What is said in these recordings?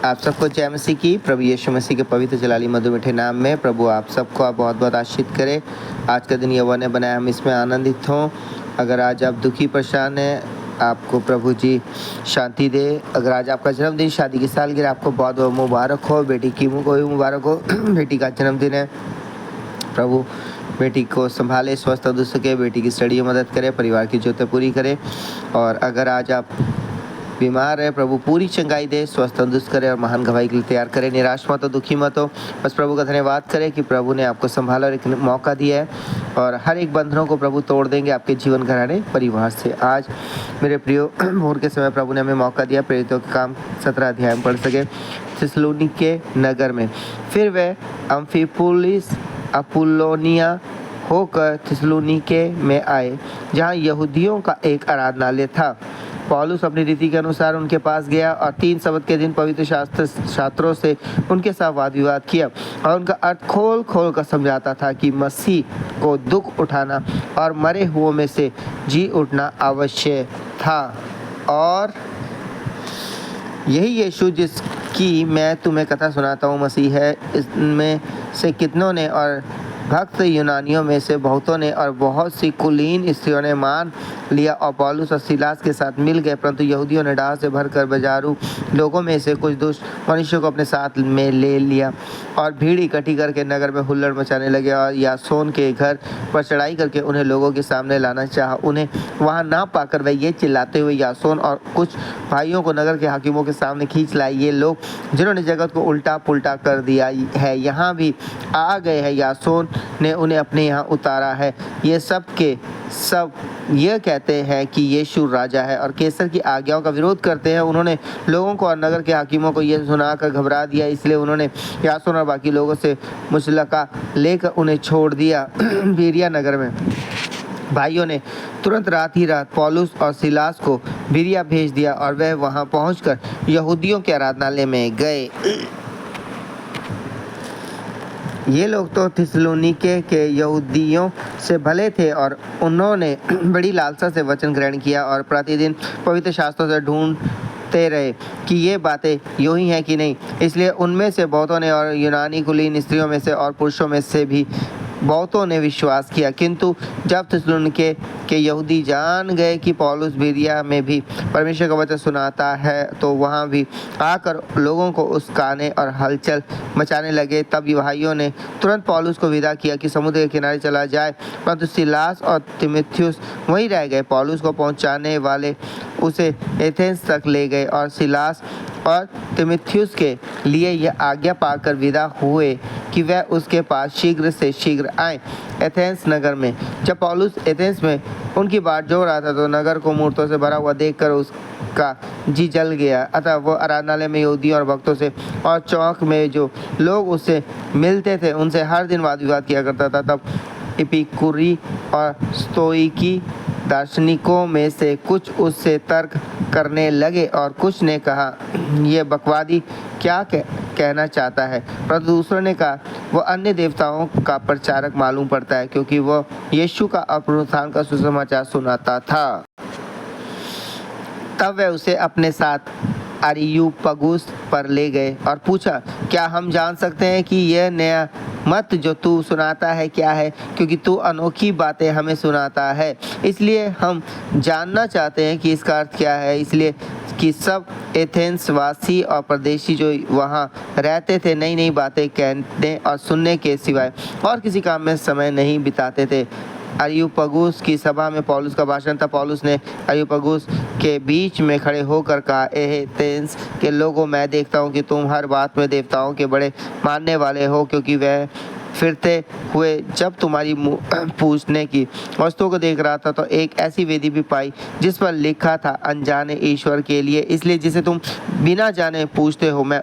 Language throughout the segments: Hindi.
आप सबको जय मसीह की। प्रभु यीशु मसीह के पवित्र जलाली मधुर मीठे नाम में प्रभु आप सबको बहुत बहुत आशीष करे। आज का दिन यहोवा ने बनाया, हम इसमें आनंदित हों। अगर आज आप दुखी परेशान हैं, आपको प्रभु जी शांति दे। अगर आज आपका जन्मदिन, शादी की सालगिरह, आपको बहुत बहुत मुबारक हो। बेटी की को भी मुबारक हो, बेटी का जन्मदिन है। प्रभु बेटी को संभाले, स्वस्थ दुरुस्त के, बेटी की स्टडी में मदद करे, परिवार की जरूरतें पूरी करे। और अगर आज आप बीमार है, प्रभु पूरी चंगाई दे, स्वस्थ तंदुरुस्त करे और महान गवाही के लिए तैयार करे। निराश मत हो, दुखी मत हो, बस प्रभु का धन्यवाद करें कि प्रभु ने आपको संभाला और एक मौका दिया है। और हर एक बंधनों को प्रभु तोड़ देंगे आपके जीवन घराने परिवार से। आज मेरे प्रियो, भोर के समय प्रभु ने हमें मौका दिया प्रेरितों के काम 17 अध्याय में पढ़ सके। थिस्सलुनीके नगर में फिर वे अम्फिपुलिस अपुल्लोनिया होकर थिस्सलुनीके में आए, जहाँ यहूदियों का एक आराधनालय था। पौलुस अपनी रीति के अनुसार उनके पास गया और 3 सबत के दिन पवित्र छात्रों से उनके साथ वाद विवाद किया और उनका अर्थ खोल खोल कर समझाता था कि मसीह को दुख उठाना और मरे हुओं में से जी उठना आवश्यक था। और यही यीशु जिसकी मैं तुम्हें कथा सुनाता हूँ मसीह है। इसमें से कितनों ने और भक्त यूनानियों में से बहुतों ने और बहुत सी कुलीन स्त्रियों ने मान लिया और पौलुस और सीलास के साथ मिल गए, परंतु यहूदियों ने डाह से भरकर बाजारू लोगों में से कुछ दुष्ट मनुष्यों को अपने साथ में ले लिया और भीड़ इकट्ठी करके नगर में हुल्लड़ मचाने लगे और यासोन के घर पर चढ़ाई करके उन्हें लोगों के सामने लाना चाहा। उन्हें वहां ना पाकर वे ये चिल्लाते हुए यासोन और कुछ भाइयों को नगर के हाकिमों के सामने खींच लाए। ये लोग जिन्होंने जगत को उल्टा पुल्टा कर दिया है यहाँ भी आ गए हैं। यासोन ने उन्हें अपने यहाँ उतारा है। ये सब के सब यह कहते हैं कि यीशु राजा है और कैसर की आज्ञाओं का विरोध करते हैं। उन्होंने लोगों को और नगर के हाकिमों को यह सुनाकर घबरा दिया, इसलिए उन्होंने यासोन और बाकी लोगों से मुचलका लेकर उन्हें छोड़ दिया। बीरिया नगर में भाइयों ने तुरंत रात ही रात पौलुस और सीलास को बीरिया भेज दिया और वह वहां पहुंचकर यहूदियों के आराधनालय में गए। ये लोग तो थिस्सलुनीके के यहूदियों से भले थे और उन्होंने बड़ी लालसा से वचन ग्रहण किया और प्रतिदिन पवित्र शास्त्रों से ढूंढते रहे कि ये बातें यूं ही हैं कि नहीं। इसलिए उनमें से बहुतों ने और यूनानी कुलीन स्त्रियों में से और पुरुषों में से भी बहुतों ने विश्वास किया। किंतु जब थिस्सलुनीके के यहूदी जान गए कि पौलुस बीरिया में भी परमेश्वर का वचन सुनाता है, तो वहां भी आकर लोगों को उस्काने और हलचल मचाने लगे। तब भाइयों ने तुरंत पौलुस को विदा किया कि समुद्र के किनारे चला जाए, परंतु सीलास और तीमुथियुस वहीं रह गए। पौलुस को पहुंचाने वाले उसे एथेंस तक ले गए और सीलास और तीमुथियुस के लिए यह आज्ञा पाकर विदा हुए कि वह उसके पास शीघ्र से शीघ्र आए। एथेंस नगर में जब पौलुस एथेंस में उनकी बाट जोड़ रहा था, तो नगर को मूर्तों से भरा हुआ देखकर उसका जी जल गया। अतः वह आराधनालय में यहूदियों और भक्तों से और चौक में जो लोग उससे मिलते थे उनसे हर दिन वाद विवाद किया करता था। तब एपिकुरी और स्तोईकी दार्शनिकों में से कुछ उससे तर्क करने लगे और कुछ ने कहा, यह बकवादी क्या कहना चाहता है, परंतु दूसरों ने कहा, वह अन्य देवताओं का प्रचारक मालूम पड़ता है, क्योंकि वह यीशु का पुनरुत्थान का सुसमाचार सुनाता था। तब वे उसे अपने साथ अरियुपगुस पर ले गए और पूछा, क्या हम जान सकते हैं कि यह नया मत जो तू सुनाता है क्या है, क्योंकि तू अनोखी बातें हमें सुनाता है। इसलिए हम जानना चाहते हैं कि इसका अर्थ क्या है। इसलिए कि सब एथेंस वासी और परदेशी जो वहाँ रहते थे नई नई बातें कहने और सुनने के सिवाय और किसी काम में समय नहीं बिताते थे। अरियुपगुस की सभा में पौलुस का भाषण था। पौलुस ने अरियुपगुस के बीच में खड़े होकर कहा, एथेंस के लोगों, मैं देखता हूँ कि तुम हर बात में देवताओं के बड़े मानने वाले हो, क्योंकि वह फिरते हुए जब तुम्हारी पूछने की वस्तुओं को देख रहा था, तो एक ऐसी वेदी भी पाई जिस पर लिखा था, अनजाने ईश्वर के लिए। इसलिए जिसे तुम बिना जाने पूछते हो, मैं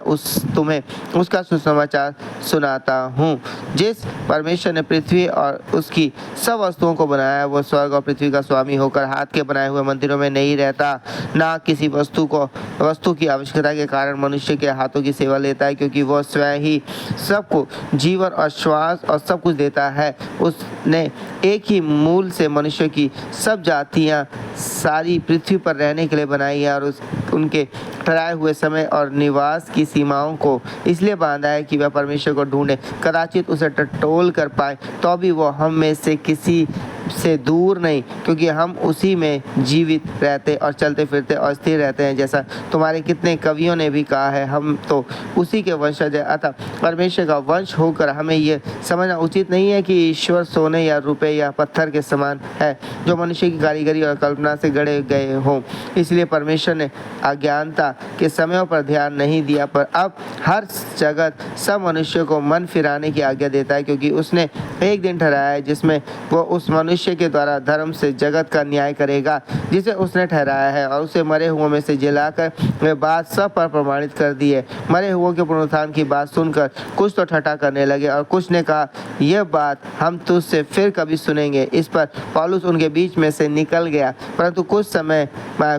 तुम्हें उसका सुसमाचार सुनाता हूँ। जिस परमेश्वर ने पृथ्वी और उसकी सब वस्तुओं को बनाया, वो स्वर्ग और पृथ्वी का स्वामी होकर हाथ के बनाए हुए मंदिरों में नहीं रहता, ना किसी वस्तु की आवश्यकता के कारण मनुष्य के हाथों की सेवा लेता है, क्योंकि वह स्वयं ही सबको जीवन और श्वास और सब कुछ देता है। उसने एक ही मूल से मनुष्य की सब जातियां सारी पृथ्वी पर रहने के लिए बनाई है और उनके ठहराए हुए समय और निवास की सीमाओं को इसलिए बांधा है कि वह परमेश्वर को ढूंढे, कदाचित उसे टटोल कर पाए, तो भी वो हम में से किसी से दूर नहीं, क्योंकि हम उसी में जीवित रहते और चलते फिरते और स्थिर रहते हैं। जैसा तुम्हारे कितने कवियों ने भी कहा है, हम तो उसी के वंशज हैं। अतः परमेश्वर का वंश होकर हमें यह समझना उचित नहीं है कि ईश्वर सोने या रुपए या पत्थर के समान है, जो मनुष्य की कारीगरी और कल्पना से गढ़े गए हों। इसलिए परमेश्वर ने अज्ञानता के समयों पर ध्यान नहीं दिया, पर अब हर जगत सब मनुष्य को मन फिराने की आज्ञा देता है, क्योंकि उसने एक दिन ठहराया है जिसमें वो उस मनुष्य के द्वारा धर्म से जगत का न्याय करेगा जिसे उसने ठहराया है, और उसे मरे हुओं में से जिलाकर वे बात सब पर प्रमाणित कर दी है। मरे हुओं के पुनरुत्थान की बात सुनकर कुछ तो ठट्ठा करने लगे और कुछ ने कहा, यह बात हम तुझसे फिर कभी सुनेंगे। इस पर पौलुस उनके बीच में से निकल गया, परंतु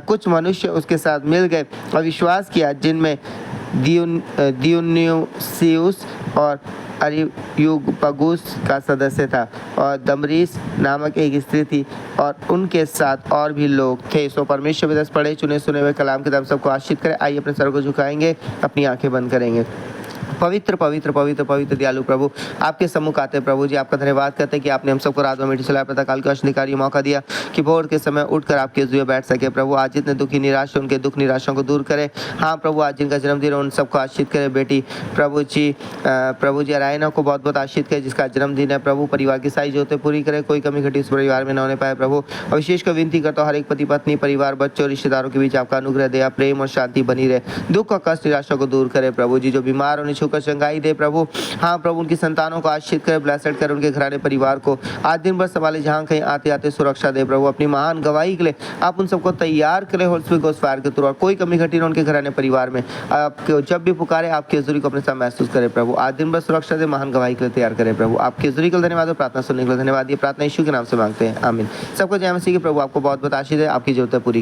कुछ मनुष्य उसके साथ मिल गए और विश्वास किया, जिनमें दियुनुसियुस और अरियुपगुस का सदस्य था, और दमरीस नामक एक स्त्री थी, और उनके साथ और भी लोग थे। सो परमेश्वर विदस पढ़े चुने सुने हुए कलाम की तरफ सबको आशीष करे। आइए अपने सर को झुकाएंगे, अपनी आंखें बंद करेंगे। पवित्र पवित्र पवित्र पवित्र दयालु प्रभु, आपके सम्मुख आते प्रभु जी, आपका धन्यवाद करते हैं कि आपने हम सबको रात में मीठी सलाह प्रातः काल के अधिकारी मौका दिया कि भोर के समय उठकर आपके हुए बैठ सके। प्रभु आज जितने दुखी निराश उनके दुख निराशों को दूर करें। हाँ प्रभु, आज जिनका जन्मदिन उन सबको आशीष करें। बेटी प्रभु जी अरायना को बहुत बहुत आशीष करें जिसका जन्मदिन है। प्रभु परिवार की सारी जरूरतें पूरी करें, कोई कमी घटी उस परिवार में न होने पाए। प्रभु और विशेष कर विनती करता हूँ, हर एक पति पत्नी परिवार बच्चों रिश्तेदारों के बीच आपका अनुग्रह दया प्रेम और शांति बनी रहे। दुख और कष्ट निराशा को दूर करे। प्रभु जी जो बीमार उन्हें छूकर चंगाई दे। प्रभु हाँ प्रभु, उनकी संतानों को आशीष करे, ब्लेसेड कर उनके घराने परिवार को आज दिन भर संभाले, जहाँ कहीं आते आते सुरक्षा दे। प्रभु अपनी महान गवाही के लिए आप उन सबको तैयार करें होल स्पिरिट गोस्ट फायर के थ्रू, और कोई कमी घटी न उनके घराने परिवार में। आपके जब भी पुकारे आपकी हजूरी को अपने साथ महसूस करे। प्रभु आज दिन भर सुरक्षा दे, महान गवाही के लिए तैयार करें। प्रभु आपकी हजूरी के लिए धन्यवाद और प्रार्थना सुनने के लिए धन्यवाद। ये प्रार्थना यीशु के नाम से मांगते हैं, आमीन। सबको जय मसीह की। प्रभु आपको बहुत बहुत आशीष है, आपकी जरूरतें पूरी